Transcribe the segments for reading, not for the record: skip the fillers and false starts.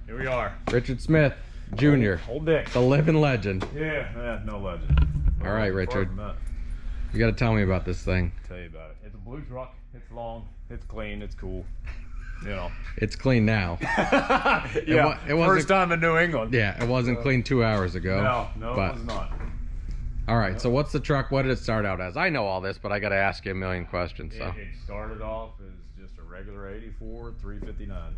Here we are. Richard Smith, Jr. Old Dick. The living legend. Yeah, no legend. All right, Richard. You got to tell me about this thing. Tell you about it. It's a blue truck. It's long. It's clean. It's cool. You know. It's clean now. Yeah. It first time in New England. Yeah, it wasn't clean 2 hours ago. No, it was not. All right, so what's the truck? What did it start out as? I know all this, but I got to ask you a million questions. So it started off as just a regular 84 359.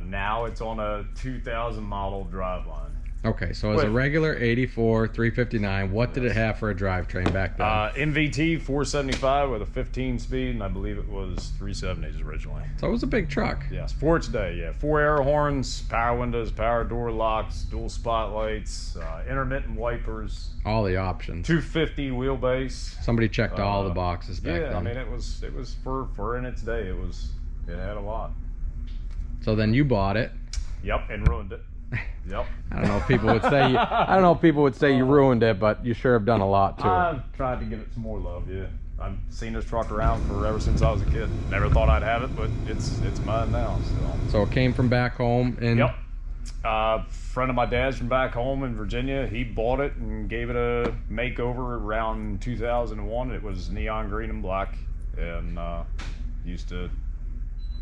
Now it's on a 2000 model driveline. Okay, so as a regular 84 359, what did it have for a drivetrain back then? MVT 475 with a 15 speed, and I believe it was 370s originally. So it was a big truck. Yes, for its day, yeah. 4 air horns, power windows, power door locks, dual spotlights, intermittent wipers. All the options. 250 wheelbase. Somebody checked all the boxes back then. Yeah, I mean it was for in its day, it had a lot. So then you bought it. Yep, and ruined it. Yep. I don't know if people would say you ruined it, but you sure have done a lot to it. I've tried to give it some more love. Yeah, I've seen this truck around for ever since I was a kid. Never thought I'd have it, but it's mine now. So it came from back home. Yep. Friend of my dad's from back home in Virginia. He bought it and gave it a makeover around 2001. It was neon green and black, and used to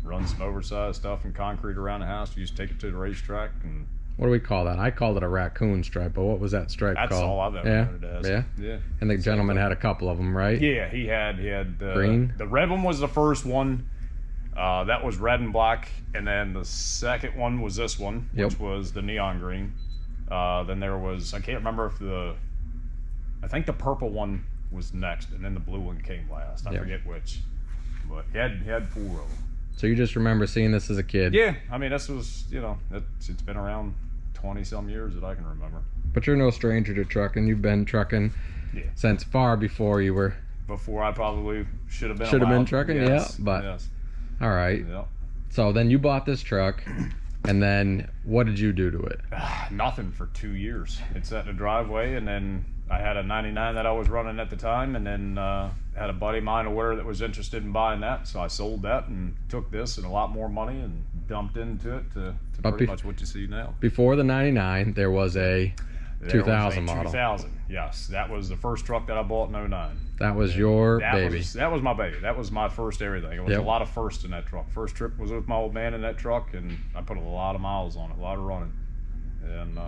run some oversized stuff and concrete around the house. We used to take it to the racetrack. And what do we call that? I called it a raccoon stripe, but what was that stripe called? That's all I've ever heard it as. Yeah. And the gentleman had a couple of them, right? Yeah, he had green. The red one was the first one. That was red and black, and then the second one was this one, which was the neon green. Then there was, I can't remember if I think the purple one was next, and then the blue one came last. I forget which, but he had 4 of them. So you just remember seeing this as a kid? Yeah, I mean this was, it's been around 20-some years that I can remember. But you're no stranger to trucking. You've been trucking since far before you were. Before I probably should have been. Should have been trucking, yes, yeah. But yes. All right. Yeah. So then you bought this truck, and then what did you do to it? Nothing for 2 years. It sat in the driveway, and then I had a 99 that I was running at the time, and then had a buddy of mine or whatever that was interested in buying that, so I sold that and took this and a lot more money and dumped into it to pretty much what you see now. Before the 99, there was a 2000 model. 2000, yes. That was the first truck that I bought in 09. That was your baby. That was my baby. That was my first everything. It was a lot of firsts in that truck. First trip was with my old man in that truck, and I put a lot of miles on it, a lot of running. And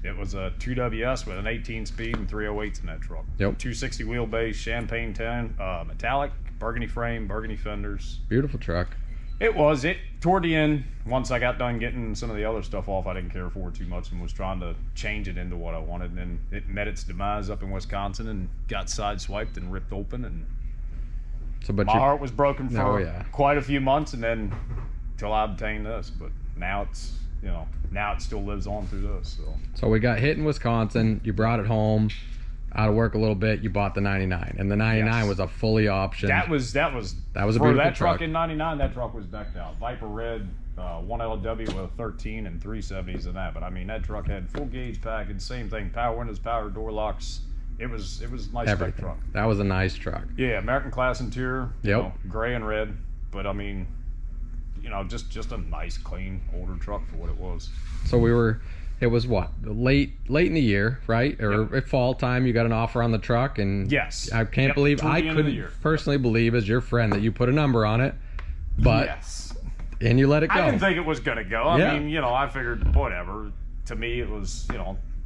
it was a 2WS with an 18 speed and 308s in that truck. Yep. 260 wheelbase, champagne tan, metallic, burgundy frame, burgundy fenders. Beautiful truck. It was. Toward the end, once I got done getting some of the other stuff off, I didn't care for it too much and was trying to change it into what I wanted. And then it met its demise up in Wisconsin and got sideswiped and ripped open. And my heart was broken for quite a few months, and then till I obtained this. But now it's, now it still lives on through this. So we got hit in Wisconsin. You brought it home. Out of work a little bit, you bought the 99, and the 99 was a fully optioned. That was a beautiful that truck in 99. That truck was decked out, Viper red, 1 LW with 13 and 370s in that. But I mean, that truck had full gauge package, same thing, power windows, power door locks. It was a nice spec truck. That was a nice truck. Yeah, American class interior. Gray and red. But I mean, just a nice, clean, older truck for what it was. So it was what, late in the year, right? Or at fall time, you got an offer on the truck, and I can't believe, I couldn't personally believe as your friend that you put a number on it, but and you let it go. I didn't think it was gonna go. I mean, I figured whatever. To me, it was,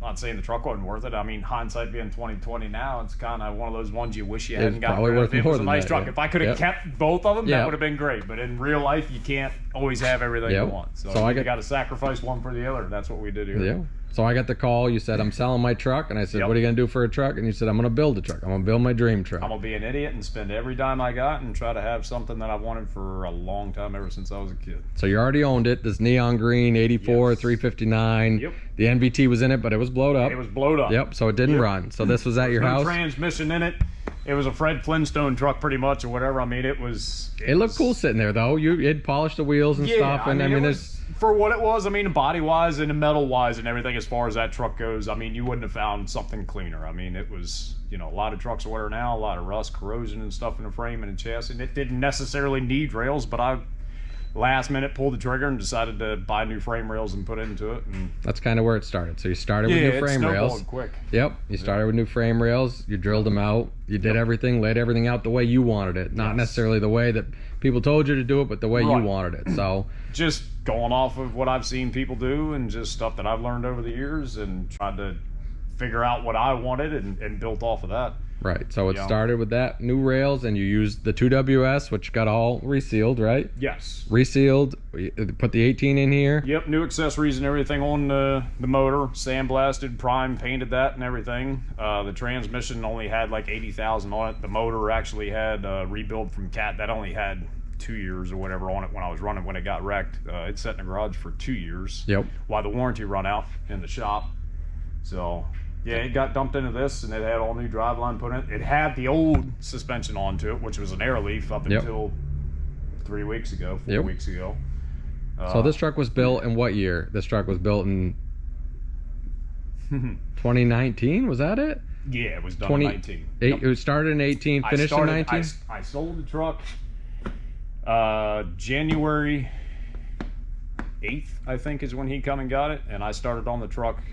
not saying the truck wasn't worth it. I mean, hindsight being 2020 now, it's kind of one of those ones you wish you hadn't gotten rid of. It was a nice truck. If I could have kept both of them, that would have been great. But in real life, you can't always have everything you want. So I got to sacrifice one for the other. That's what we did here. Yeah. So I got the call. You said, I'm selling my truck. And I said, what are you going to do for a truck? And you said, I'm going to build a truck. I'm going to build my dream truck. I'm going to be an idiot and spend every dime I got and try to have something that I've wanted for a long time, ever since I was a kid. So you already owned it. This neon green 84 359. Yep. The NVT was in it, but it was blowed up. It was blowed up. Yep. So it didn't run. So this was at your house. Transmission in it. It was a Fred Flintstone truck, pretty much, or whatever. I mean, it looked cool sitting there, though. You'd polished the wheels and stuff, and I mean, there's. For what it was, I mean, body-wise and metal-wise and everything as far as that truck goes, I mean, you wouldn't have found something cleaner. I mean, it was, a lot of trucks are what are now, a lot of rust, corrosion and stuff in the frame and the chassis. And it didn't necessarily need rails, but I last minute pulled the trigger and decided to buy new frame rails and put into it. And that's kind of where it started. So you started with new frame rails. Quick. Yep. You started with new frame rails. You drilled them out. You did everything, laid everything out the way you wanted it. Not necessarily the way that people told you to do it, but the way you wanted it. So just going off of what I've seen people do and just stuff that I've learned over the years and tried to figure out what I wanted and built off of that. Right. So it started with that new rails, and you used the 2WS, which got all resealed, right? Yes. Resealed. Put the 18 in here. Yep. New accessories and everything on the motor. Sandblasted, primed, painted that and everything. The transmission only had like 80,000 on it. The motor actually had a rebuild from Cat that only had 2 years or whatever on it when I was running when it got wrecked. It sat in the garage for 2 years. Yep. While the warranty run out in the shop. So yeah, it got dumped into this, and it had all new driveline put in it. It had the old suspension onto it, which was an air leaf up until 3 weeks ago, 4 weeks ago. So this truck was built in what year? This truck was built in 2019. Was that it? Yeah, it was done in 19. It started in 18, finished in 19. I sold the truck January 8th, I think, is when he come and got it, and I started on the truck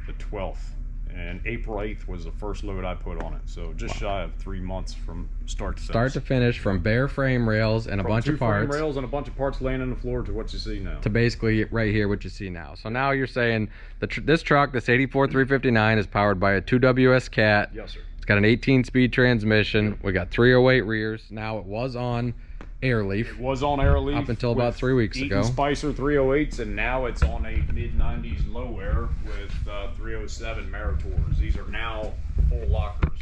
the 12th, and April 8th was the first load I put on it. So just shy of 3 months from start to finish. From bare frame rails and a bunch of parts. Frame rails and a bunch of parts laying on the floor to what you see now. To basically right here what you see now. So now you're saying this truck, this 84 359, is powered by a 2WS Cat. Yes, sir. It's got an 18-speed transmission. We got 308 rears. Now it was on air leaf. It was on air leaf up until about 3 weeks ago. Spicer 308s, and now it's on a mid-90s low air with 307 Meritors. These are now full lockers.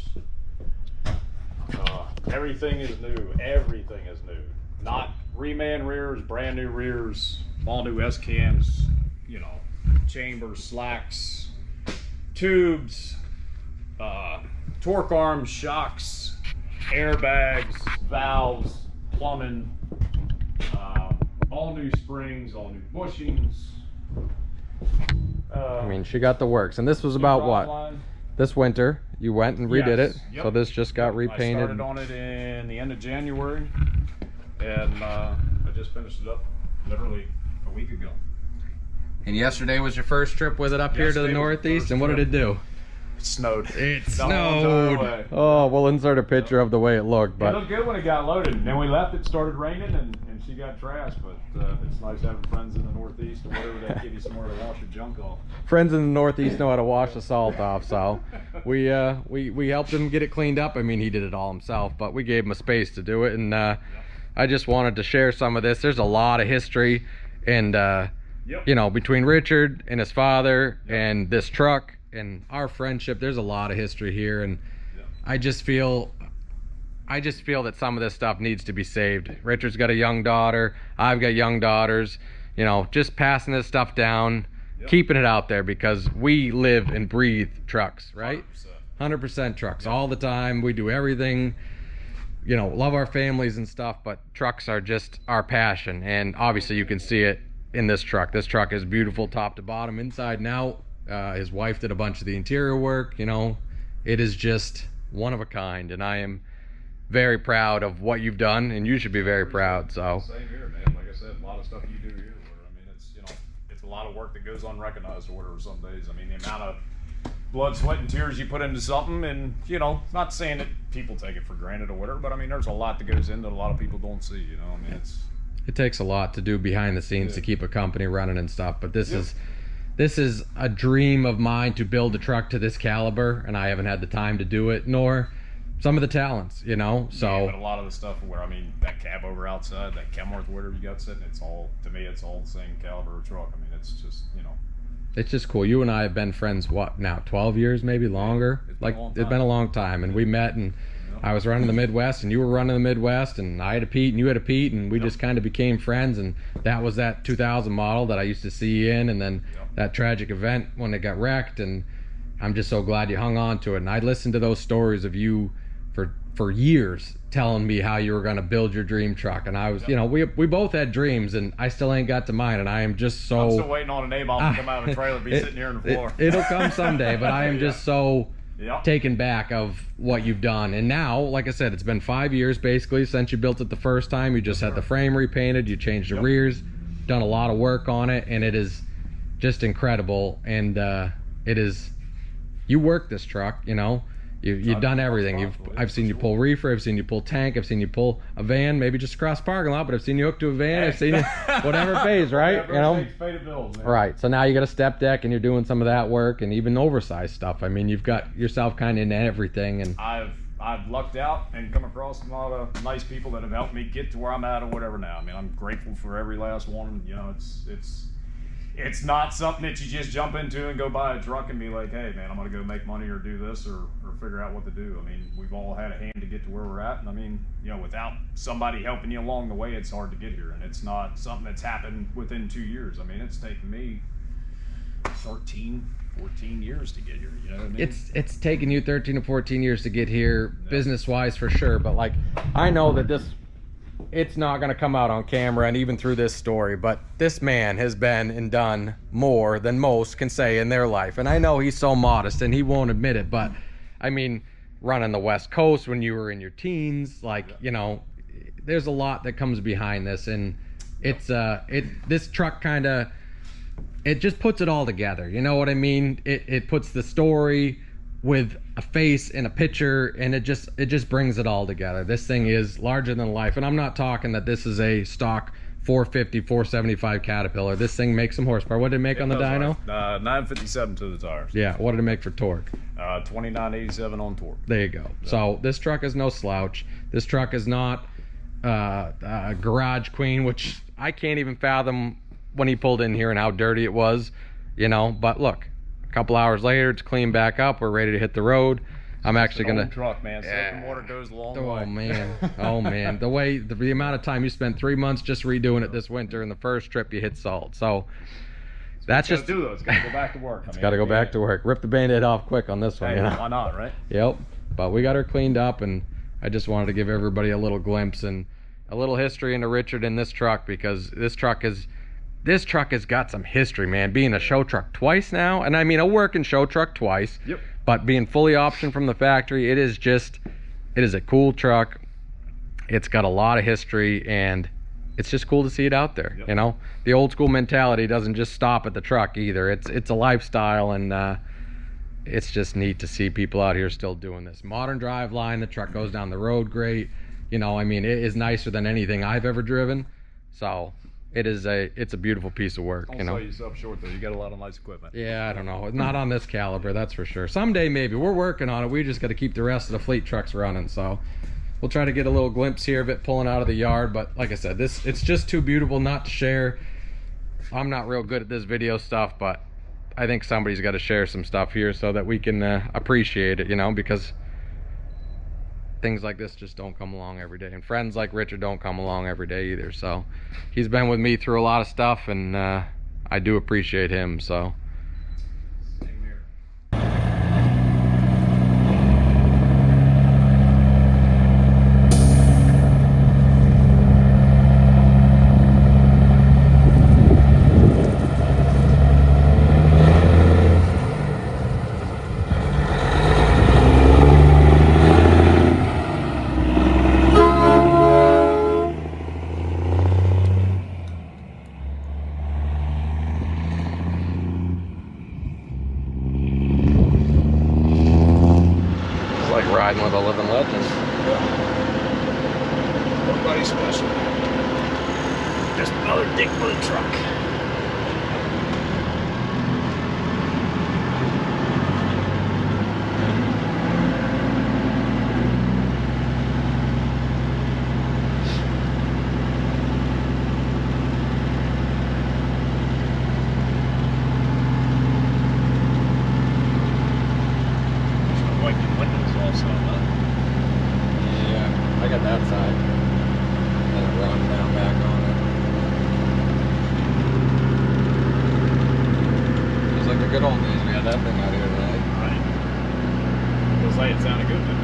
Everything is new. Everything is new. Not reman rears, brand new rears, all new S cams. You know, chambers, slacks, tubes, torque arms, shocks, airbags, valves, plumbing, all new springs, all new bushings. I mean, she got the works. And this was about what? Line. This winter, you went and redid it. Yep. So this just got repainted. I started on it in the end of January, and I just finished it up literally a week ago. And yesterday was your first trip with it up here to the Northeast, and what did it do? It snowed. It snowed. Oh, we'll insert a picture of the way it looked. But it looked good when it got loaded. And then we left, it started raining, and she got trashed. But it's nice having friends in the Northeast or whatever that give you somewhere to wash your junk off. Friends in the Northeast know how to wash the salt off, so we helped him get it cleaned up. I mean, he did it all himself, but we gave him a space to do it. And I just wanted to share some of this. There's a lot of history, and you know, between Richard and his father and this truck and our friendship, there's a lot of history here, and I just feel that some of this stuff needs to be saved. Richard's got a young daughter, I've got young daughters, you know, just passing this stuff down, keeping it out there, because we live and breathe trucks, right? 100% trucks all the time. We do everything, you know, love our families and stuff, but trucks are just our passion, and obviously you can see it in this truck. This truck is beautiful top to bottom, inside and out. His wife did a bunch of the interior work. You know, it is just one of a kind, and I am very proud of what you've done, and you should be very proud. So same here, man. Like I said, a lot of stuff you do here, I mean, it's, you know, it's a lot of work that goes unrecognized or whatever some days. I mean, the amount of blood, sweat, and tears you put into something, and, you know, not saying that people take it for granted or whatever, but I mean, there's a lot that goes into it a lot of people don't see, you know. I mean, it takes a lot to do behind the scenes to keep a company running and stuff, but this is a dream of mine, to build a truck to this caliber, and I haven't had the time to do it, nor some of the talents, you know. So but a lot of the stuff where, I mean, that cab over outside, that Kenworth, whatever you got sitting, it's all, to me, it's all the same caliber of truck. I mean, it's just, you know, it's just cool. You and I have been friends, what now, 12 years, maybe longer? It's been a long time, and we met, and I was running the Midwest, and you were running the Midwest, and I had a Pete, and you had a Pete, and we just kind of became friends. And that was that 2000 model that I used to see you in, and then that tragic event when it got wrecked. And I'm just so glad you hung on to it. And I listened to those stories of you for years, telling me how you were going to build your dream truck. And I was, you know, we both had dreams, and I still ain't got to mine. And I am just so... I'm still waiting on a name to come out of a trailer, be sitting here on the floor. It'll come someday, but I am just so taken back of what you've done. And now, like I said, it's been 5 years basically since you built it the first time. You just had the frame repainted, you changed the rears, done a lot of work on it, and it is just incredible. And it is, you work this truck, you know. You've done everything. I've seen you pull reefer. I've seen you pull tank. I've seen you pull a van, maybe just across the parking lot. But I've seen you hook to a van. I've seen you whatever pays, right? You know, right. So now you got a step deck, and you're doing some of that work, and even oversized stuff. I mean, you've got yourself kind of into everything. And I've lucked out and come across a lot of nice people that have helped me get to where I'm at or whatever now. I mean, I'm grateful for every last one. You know, it's not something that you just jump into and go buy a truck and be like, hey man, I'm gonna go make money or do this or figure out what to do. I mean, we've all had a hand to get to where we're at, and I mean, you know, without somebody helping you along the way, it's hard to get here. And it's not something that's happened within 2 years. I mean, it's taken me 13, 14 years to get here. You know what I mean? It's taken you 13 to 14 years to get here, business wise for sure. But like, I know that it's not going to come out on camera and even through this story, but this man has been and done more than most can say in their life. And I know he's so modest and he won't admit it, but I mean, running the West Coast when you were in your teens, like, you know, there's a lot that comes behind this. And it's this truck kind of, it just puts it all together. You know what I mean? It puts the story with a face and a picture, and it just brings it all together. This thing is larger than life. And I'm not talking that this is a stock 450, 475 Caterpillar. This thing makes some horsepower. What did it make on the dyno? 957 to the tires. Yeah, what did it make for torque? 2987 on torque. There you go. So this truck is no slouch. This truck is not a garage queen, which I can't even fathom when he pulled in here and how dirty it was, you know. But look, a couple hours later, it's cleaned back up. We're ready to hit the road. I'm actually gonna. Truck, man. Soap and water goes a long way. Oh man, oh man. The amount of time you spent 3 months just redoing it this winter, and the first trip you hit salt. So that's just do those. Got to go back to work. It's got to go back to work. Rip the Band-Aid off quick on this one. Hey, you know? Why not, right? Yep. But we got her cleaned up, and I just wanted to give everybody a little glimpse and a little history into Richard in this truck, because this truck has got some history, man. Being a show truck twice now, and I mean a working show truck twice. Yep. But being fully optioned from the factory, it is a cool truck. It's got a lot of history, and it's just cool to see it out there. Yep. You know, the old school mentality doesn't just stop at the truck either. It's a lifestyle, and it's just neat to see people out here still doing this. Modern drive line, the truck goes down the road great. You know, I mean, it is nicer than anything I've ever driven. So it's a beautiful piece of work. Don't you know, sell yourself short though. You got a lot of nice equipment. Yeah, I don't know. Not on this caliber, that's for sure. Someday maybe. We're working on it. We just got to keep the rest of the fleet trucks running. So we'll try to get a little glimpse here of it pulling out of the yard. But like I said, it's just too beautiful not to share. I'm not real good at this video stuff, but I think somebody's got to share some stuff here so that we can appreciate it, you know, because things like this just don't come along every day, and friends like Richard don't come along every day either. So he's been with me through a lot of stuff, and I do appreciate him. So riding with a living legend. Nobody special. Just another dick boot truck. Yeah, I got that side. And it runs down back on it. Just like the good old days, we had that thing out here tonight. Right. Feels like it sounded good, didn't it?